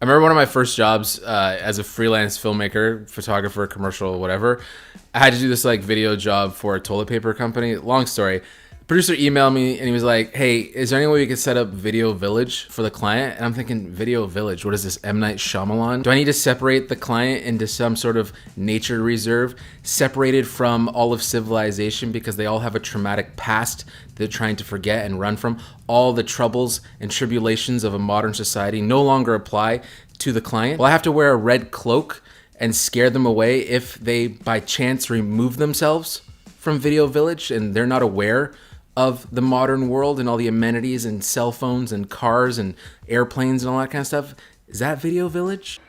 I remember one of my first jobs as a freelance filmmaker, photographer, commercial, whatever. I had to do this like video job for a toilet paper company. Long story. The producer emailed me and he was like, hey, is there any way we could set up Video Village for the client? And I'm thinking, Video Village, what is this, M. Night Shyamalan? Do I need to separate the client into some sort of nature reserve, separated from all of civilization because they all have a traumatic past they're trying to forget and run from? All the troubles and tribulations of a modern society no longer apply to the client. Well, I have to wear a red cloak and scare them away if they by chance remove themselves from Video Village and they're not aware of the modern world and all the amenities and cell phones and cars and airplanes and all that kind of stuff. Is that Video Village?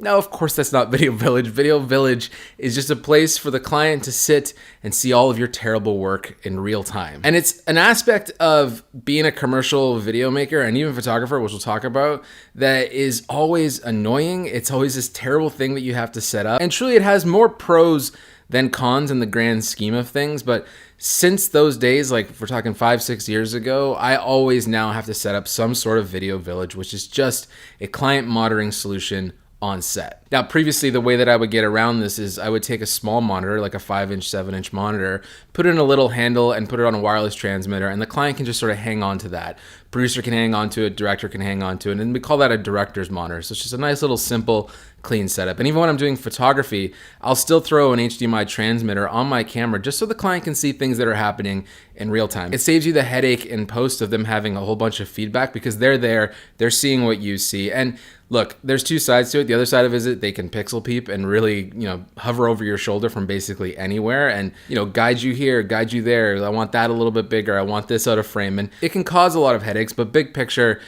No, of course that's not Video Village. Video Village is just a place for the client to sit and see all of your terrible work in real time. And it's an aspect of being a commercial video maker and even photographer, which we'll talk about, that is always annoying. It's always this terrible thing that you have to set up. And truly it has more pros than cons in the grand scheme of things. But since those days, like if we're talking 5-6 years ago, I always now have to set up some sort of Video Village, which is just a client monitoring solution on set. Now, previously, the way that I would get around this is I would take a small monitor, like a 5-inch, 7-inch monitor, put it in a little handle and put it on a wireless transmitter, and the client can just sort of hang on to that. Producer can hang on to it, director can hang on to it, and we call that a director's monitor. So it's just a nice little simple, clean setup. And even when I'm doing photography, I'll still throw an HDMI transmitter on my camera just so the client can see things that are happening in real time. It saves you the headache in post of them having a whole bunch of feedback because they're there, they're seeing what you see. And look, there's two sides to it. The other side of it is they can pixel peep and really, hover over your shoulder from basically anywhere and, guide you here, guide you there. I want that a little bit bigger. I want this out of frame. And it can cause a lot of headaches, but big picture,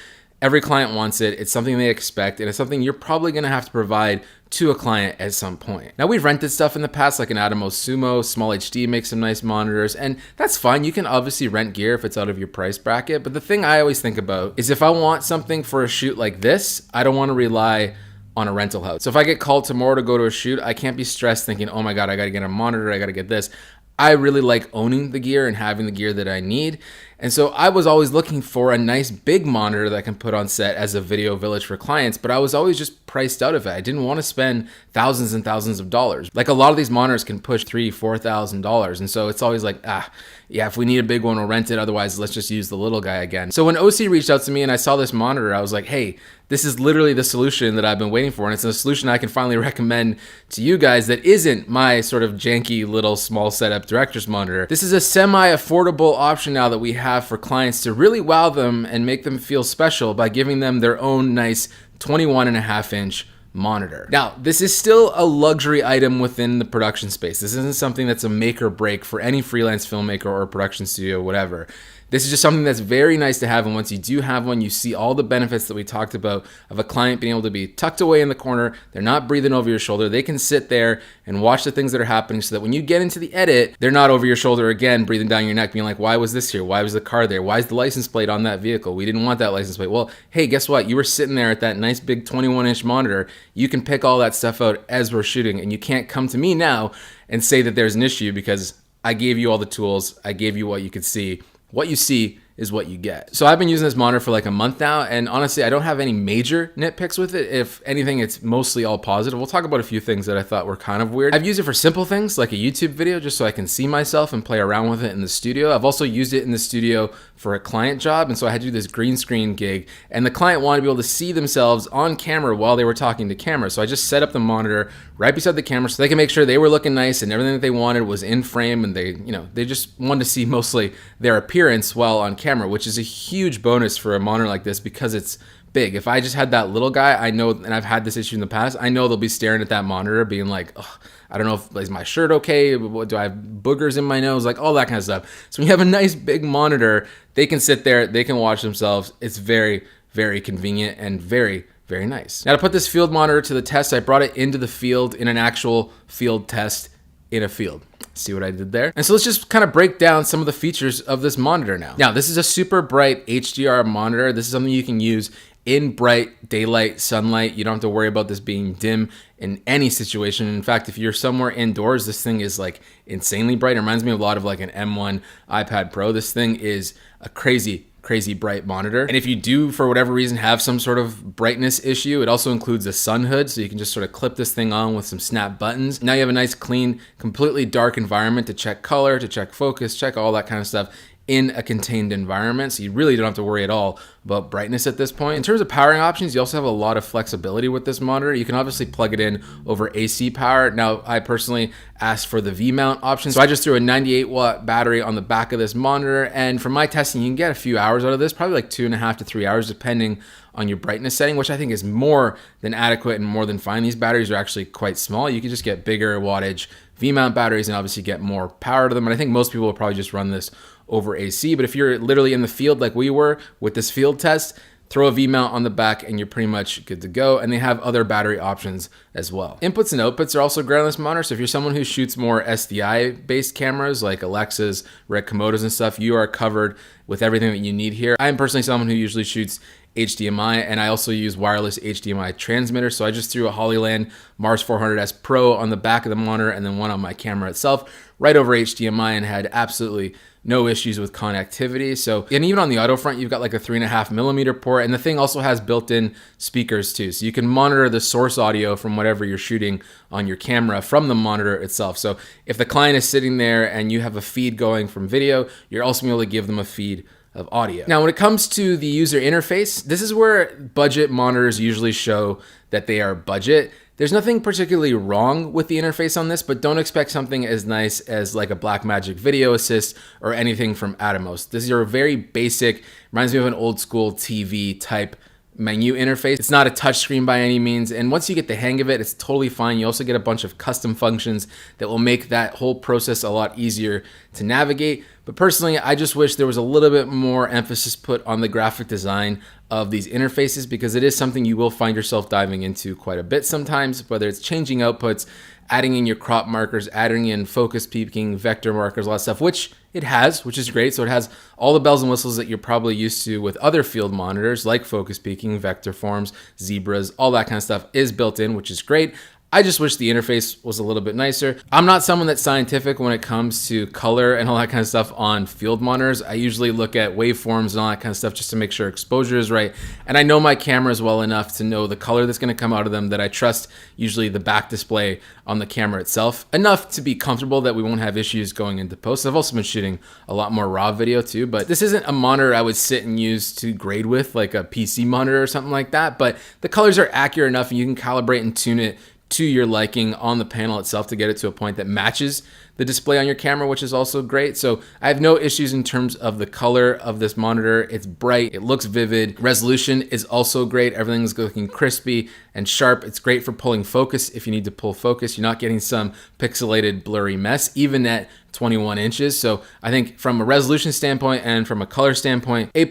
every client wants it. It's something they expect, and it's something you're probably going to have to provide to a client at some point. Now, we've rented stuff in the past, like an Atomos Sumo, Small HD makes some nice monitors, and that's fine. You can obviously rent gear if it's out of your price bracket, but the thing I always think about is if I want something for a shoot like this, I don't want to rely on a rental house. So if I get called tomorrow to go to a shoot, I can't be stressed thinking, oh my God, I got to get a monitor, I got to get this. I really like owning the gear and having the gear that I need. And so I was always looking for a nice big monitor that I can put on set as a Video Village for clients, but I was always just priced out of it. I didn't want to spend thousands and thousands of dollars. Like a lot of these monitors can push $3,000-$4,000. And so it's always like, yeah, if we need a big one, we'll rent it. Otherwise, let's just use the little guy again. So when OSEE reached out to me and I saw this monitor, I was like, hey, this is literally the solution that I've been waiting for. And it's a solution I can finally recommend to you guys that isn't my sort of janky little small setup director's monitor. This is a semi-affordable option now that we have for clients to really wow them and make them feel special by giving them their own nice 21.5-inch monitor. Now, this is still a luxury item within the production space. This isn't something that's a make or break for any freelance filmmaker or production studio, whatever. This is just something that's very nice to have, and once you do have one, you see all the benefits that we talked about of a client being able to be tucked away in the corner. They're not breathing over your shoulder. They can sit there and watch the things that are happening so that when you get into the edit, they're not over your shoulder again, breathing down your neck, being like, why was this here? Why was the car there? Why is the license plate on that vehicle? We didn't want that license plate. Well, hey, guess what? You were sitting there at that nice big 21-inch monitor. You can pick all that stuff out as we're shooting, and you can't come to me now and say that there's an issue because I gave you all the tools. I gave you what you could see. What you see is what you get. So I've been using this monitor for like a month now, and honestly, I don't have any major nitpicks with it. If anything, it's mostly all positive. We'll talk about a few things that I thought were kind of weird. I've used it for simple things like a YouTube video just so I can see myself and play around with it in the studio. I've also used it in the studio for a client job, and so I had to do this green screen gig, and the client wanted to be able to see themselves on camera while they were talking to camera. So I just set up the monitor right beside the camera so they can make sure they were looking nice and everything that they wanted was in frame, and they just wanted to see mostly their appearance while on camera, which is a huge bonus for a monitor like this because it's big. If I just had that little guy, I know, and I've had this issue in the past, I know they'll be staring at that monitor being like, oh, I don't know if is my shirt okay? Do I have boogers in my nose? Like all that kind of stuff. So when you have a nice big monitor, they can sit there, they can watch themselves. It's very, very convenient and very, very nice. Now to put this field monitor to the test, I brought it into the field in an actual field test in a field. See what I did there? And so let's just kind of break down some of the features of this monitor now. Now, this is a super bright HDR monitor. This is something you can use in bright daylight sunlight. You don't have to worry about this being dim in any situation. In fact, if you're somewhere indoors, this thing is like insanely bright. It reminds me a lot of like an M1 iPad Pro. This thing is a crazy crazy bright monitor. And if you do, for whatever reason, have some sort of brightness issue, it also includes a sun hood, so you can just sort of clip this thing on with some snap buttons. Now you have a nice, clean, completely dark environment to check color, to check focus, check all that kind of stuff in a contained environment, so you really don't have to worry at all about brightness at this point. In terms of powering options, you also have a lot of flexibility with this monitor. You can obviously plug it in over AC power. Now, I personally asked for the V-mount option, so I just threw a 98-watt battery on the back of this monitor, and from my testing, you can get a few hours out of this, probably like 2.5 to 3 hours, depending on your brightness setting, which I think is more than adequate and more than fine. These batteries are actually quite small. You can just get bigger wattage V-mount batteries and obviously get more power to them, and I think most people will probably just run this over AC. But if you're literally in the field like we were with this field test, throw a V-mount on the back and you're pretty much good to go. And they have other battery options as well. Inputs and outputs are also great on this monitor. So if you're someone who shoots more SDI based cameras like Alexas, Red Komodos and stuff, you are covered with everything that you need here. I am personally someone who usually shoots HDMI, and I also use wireless HDMI transmitters. So I just threw a Hollyland Mars 400S Pro on the back of the monitor and then one on my camera itself right over HDMI, and had absolutely no issues with connectivity. So, and even on the auto front, you've got like a 3.5mm port, and the thing also has built-in speakers too. So you can monitor the source audio from whatever you're shooting on your camera from the monitor itself. So if the client is sitting there and you have a feed going from video, you're also able to give them a feed of audio. Now, when it comes to the user interface, this is where budget monitors usually show that they are budget. There's nothing particularly wrong with the interface on this, but don't expect something as nice as like a Blackmagic Video Assist or anything from Atomos. This is a very basic, reminds me of an old school TV type menu interface. It's not a touchscreen by any means, and once you get the hang of it, it's totally fine. You also get a bunch of custom functions that will make that whole process a lot easier to navigate. But personally, I just wish there was a little bit more emphasis put on the graphic design of these interfaces, because it is something you will find yourself diving into quite a bit sometimes, whether it's changing outputs, adding in your crop markers, adding in focus peaking, vector markers, a lot of stuff, which it has, which is great. So it has all the bells and whistles that you're probably used to with other field monitors like focus peaking, vector forms, zebras, all that kind of stuff is built in, which is great. I just wish the interface was a little bit nicer. I'm not someone that's scientific when it comes to color and all that kind of stuff on field monitors. I usually look at waveforms and all that kind of stuff just to make sure exposure is right. And I know my cameras well enough to know the color that's gonna come out of them, that I trust usually the back display on the camera itself, enough to be comfortable that we won't have issues going into post. I've also been shooting a lot more raw video too, but this isn't a monitor I would sit and use to grade with, like a PC monitor or something like that. But the colors are accurate enough and you can calibrate and tune it to your liking on the panel itself to get it to a point that matches the display on your camera, which is also great. So I have no issues in terms of the color of this monitor. It's bright, it looks vivid. Resolution is also great. Everything's looking crispy and sharp. It's great for pulling focus. If you need to pull focus, you're not getting some pixelated blurry mess, even at 21 inches. So I think from a resolution standpoint and from a color standpoint, A+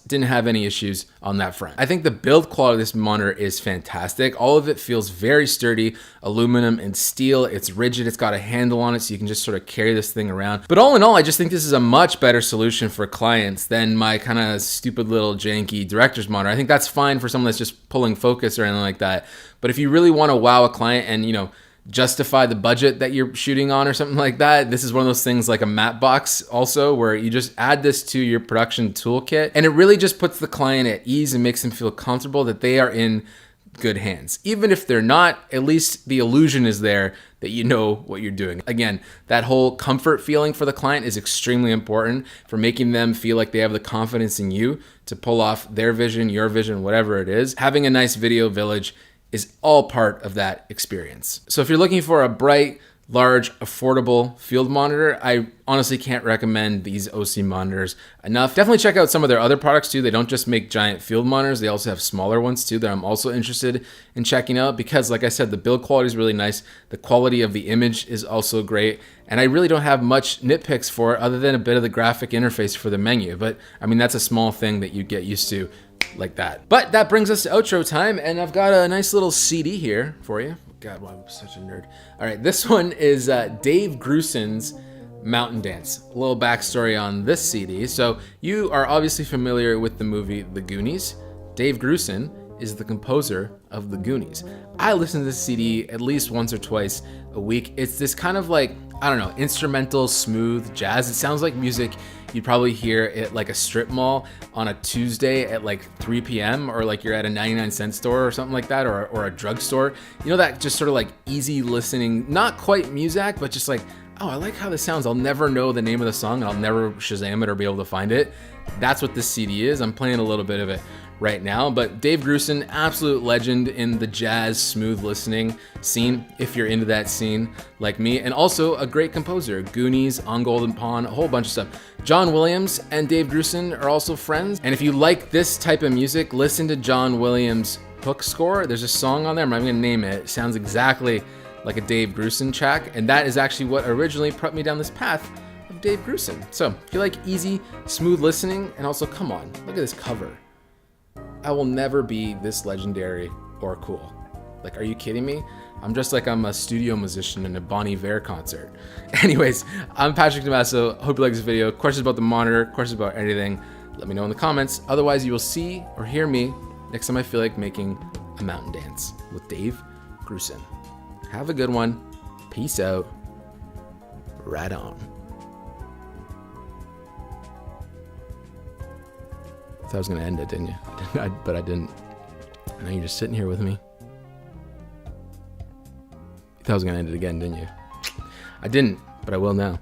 didn't have any issues on that front. I think the build quality of this monitor is fantastic. All of it feels very sturdy, aluminum and steel. It's rigid, it's got a handle on it, so you can just sort of carry this thing around. But all in all, I just think this is a much better solution for clients than my kind of stupid little janky director's monitor. I think that's fine for someone that's just pulling focus or anything like that. But if you really want to wow a client and, you know, justify the budget that you're shooting on or something like that, this is one of those things like a matte box also, where you just add this to your production toolkit and it really just puts the client at ease and makes them feel comfortable that they are in good hands. Even if they're not, at least the illusion is there that you know what you're doing. Again, that whole comfort feeling for the client is extremely important for making them feel like they have the confidence in you to pull off their vision, your vision, whatever it is. Having a nice video village is all part of that experience. So if you're looking for a bright, large, affordable field monitor, I honestly can't recommend these OSEE monitors enough. Definitely check out some of their other products too. They don't just make giant field monitors, they also have smaller ones too that I'm also interested in checking out, because like I said, the build quality is really nice. The quality of the image is also great. And I really don't have much nitpicks for it other than a bit of the graphic interface for the menu. But I mean, that's a small thing that you get used to like that. But that brings us to outro time, and I've got a nice little CD here for you. God, why am I such a nerd? All right, this one is Dave Grusin's Mountain Dance. A little backstory on this CD. So you are obviously familiar with the movie The Goonies. Dave Grusin is the composer of The Goonies. I listen to this CD at least once or twice a week. It's this kind of like I don't know, instrumental, smooth jazz. It sounds like music you'd probably hear at like a strip mall on a Tuesday at like 3 p.m. or like you're at a 99-cent store or something like that, or a drugstore. You know, that just sort of like easy listening, not quite music, but just like, oh, I like how this sounds. I'll never know the name of the song and I'll never Shazam it or be able to find it. That's what this CD is. I'm playing a little bit of it right now, but Dave Grusin, absolute legend in the jazz smooth listening scene, if you're into that scene like me, and also a great composer. Goonies, On Golden Pond, a whole bunch of stuff. John Williams and Dave Grusin are also friends, and if you like this type of music, listen to John Williams' hook score. There's a song on there, I'm not even gonna name it. It sounds exactly like a Dave Grusin track, and that is actually what originally put me down this path of Dave Grusin. So if you like easy, smooth listening, and also, come on, look at this cover. I will never be this legendary or cool. Like, are you kidding me? I'm just like I'm a studio musician in a Bon Iver concert. Anyways, I'm Patrick Tomasso. Hope you like this video. Questions about the monitor, questions about anything, let me know in the comments. Otherwise, you will see or hear me next time I feel like making a mountain dance with Dave Grusin. Have a good one. Peace out. Right on. I thought I was going to end it, didn't you? But I didn't. Now you're just sitting here with me. You thought I was going to end it again, didn't you? I didn't, but I will now.